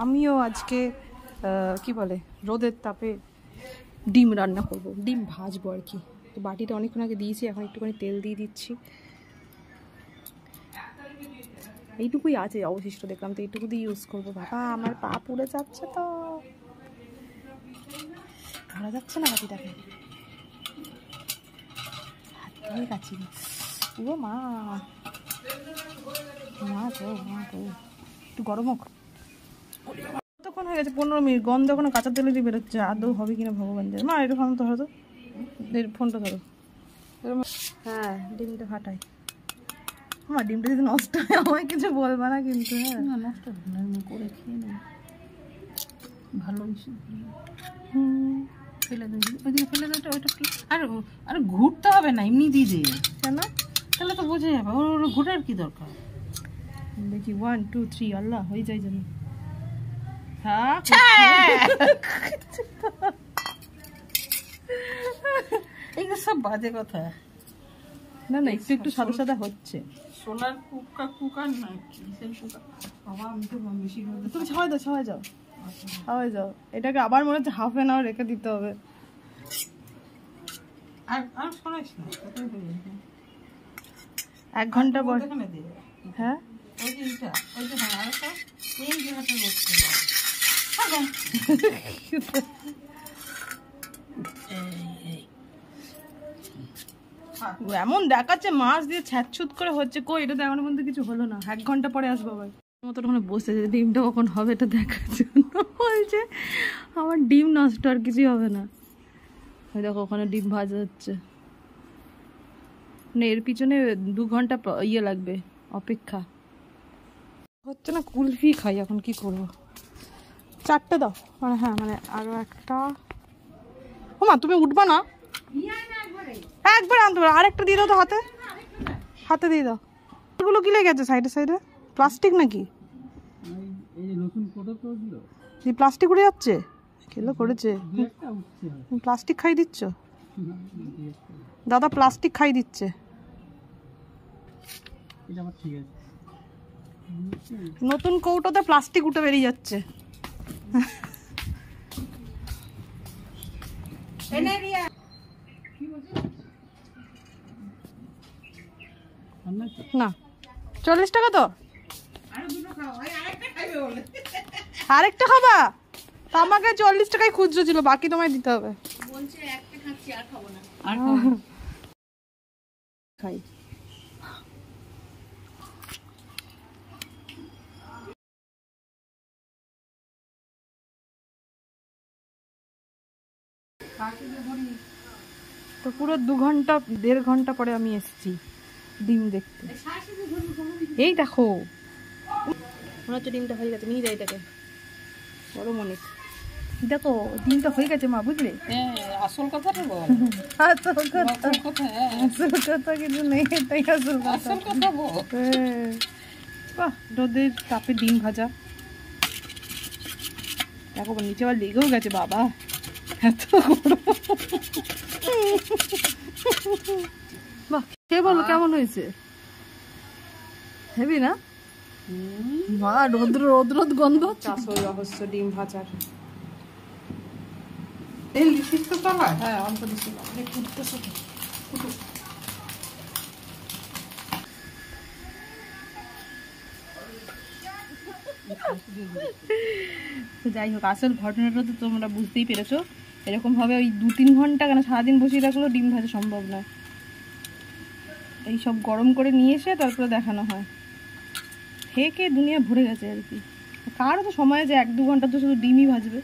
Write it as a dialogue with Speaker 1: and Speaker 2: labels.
Speaker 1: আমিও আজকে কি বলে রোদের তাপে ডিম রান্না করব, ডিম ভাজবো আর কি। তো বাটিটা অনেকক্ষণ আগে দিয়েছি, এখন একটুখানি তেল দিয়ে দিচ্ছি। এইটুকুই আছে অবশিষ্ট, দেখলাম তো এইটুকু দিয়ে ইউজ করবো। বাবা আমার পা পুড়ে যাচ্ছে, তো ধরা যাচ্ছে না বাটিটাকে, হাত দিয়ে কাছি। ও মা, মা গো মা গো, একটু গরম হোক। কতক্ষণ হয়ে গেছে? 15 মিনিট। গন্ধ এখনো কাঁচা তেলেরই বেরোচ্ছে, আদৌ হবে কিনা ভগবান জানে। মা এটা ফোন তো ধরো, তো ফোনটা ধরো। হ্যাঁ ডিমটা ফাটাই। আমার ডিমটা যদি নষ্ট হয় আমায় কিছু বলবা না কিন্তু। হ্যাঁ না, নষ্ট হবে না, আমি করে খেয়ে নেব, ভালো ফেলে দিই, ওইদিকে ফেলে দিই। ওইটা আর ঘুরতে হবে না, এমনি দিয়ে দে। কেন? তাহলে তো বোঝা যাবে, ওর ঘুরার কি দরকার। দেখি 1 2 3, আল্লাহ হয়ে যায় যেন। হ্যাঁ এইগুলো সব বাজে কথা। না না, একটু একটু সাদা সাদা হচ্ছে। সোলার কুকার না, কিসের কুকার বাবা? আমি তো বেশি করে। তুমি ছাওয়াই দাও, ছাওয়াই যাও, ছাওয়াই যাও। এটাকে আবার মনে হচ্ছে হাফ অ্যান আওয়ার রেখে দিতে হবে। আর শোনাইস না, 1 ঘন্টা পর। হ্যাঁ ওই যে এটা, ওই যে হ্যাঁ, আর এই জায়গাটা রোজ করবো। এমন দেখাচ্ছে মাছ দিয়ে ছ্যাঁচছুত করে হচ্ছে, কই এটা তো এখনো পর্যন্ত কিছু হলো না। 1 ঘন্টা পরে আসবো আবার। মতন ওখানে বসে যে ডিমটা কখন হবে এটা দেখার জন্য বলছে। আমার ডিম নষ্ট, আর কিছুই হবে না। ওই দেখো ওখানে ডিম ভাজা হচ্ছে, মানে এর পিছনে 2 ঘন্টা ইয়ে লাগবে অপেক্ষা। হচ্ছে না, কুলফি খাই এখন, কি করবো। 4টে দাও মানে, হ্যাঁ মানে আরো একটা। ও মা তুমি উঠবা না, একবার আনতে পারো, আরেকটা দিয়ে দাও তো, হাতে হাতে দিয়ে দাও। এগুলো কি লেগে আছে সাইডে সাইডে? প্লাস্টিক নাকি? প্লাস্টিক উড়ে যাচ্ছে, খেলো করেছে। প্লাস্টিক খাই দিচ্ছ দাদা, প্লাস্টিক খাই দিচ্ছে। নতুন কৌটোতে প্লাস্টিক উঠে বেরিয়ে যাচ্ছে। না 40 টাকা তো, আরেকটা খাবা? আমাকে 40 টাকায় খুচরো ছিল, বাকি তোমায় দিতে হবে। খাই তো পুরো 2 ঘন্টা 1.5 ঘন্টা পরে আমি এসেছি ডিম দেখতে। এই দেখো মনে হচ্ছে ডিমটা হয়ে গেছে, নিয়ে যাই এটাকে। বড় মনে, দেখো ডিমটা হয়ে গেছে মা, বুঝলে? আসল কথাটা বল। আসল কথা কিছু নেই, এটাই আসল কথা বল। বাহ, রোদের তাপে ডিম ভাজা। দেখো নিচে আবার লেগেও গেছে বাবা, এত বাহ। কে বলো কেমন হয়েছে? হেবি না? মা রোদ রোদ রোদ গন্ধ। আসল রহস্য ডিম ভাজার। তেল দিচ্ছিস তো বাবা? হ্যাঁ অল্প দিচ্ছি। তো যাই হোক, আসল ঘটনাটা তো তোমরা বুঝতেই পেরেছো। এরকম ভাবে ওই 2-3 ঘন্টা কেন সারাদিন বসিয়ে রাখলেও ডিম ভাজা সম্ভব নয়। এই সব গরম করে নিয়ে এসে তারপরে দেখানো হয়। খেয়ে খেয়ে দুনিয়া ভরে গেছে আর কি। কারও তো সময় আছে 1-2 ঘন্টা তো শুধু ডিমই ভাজবে।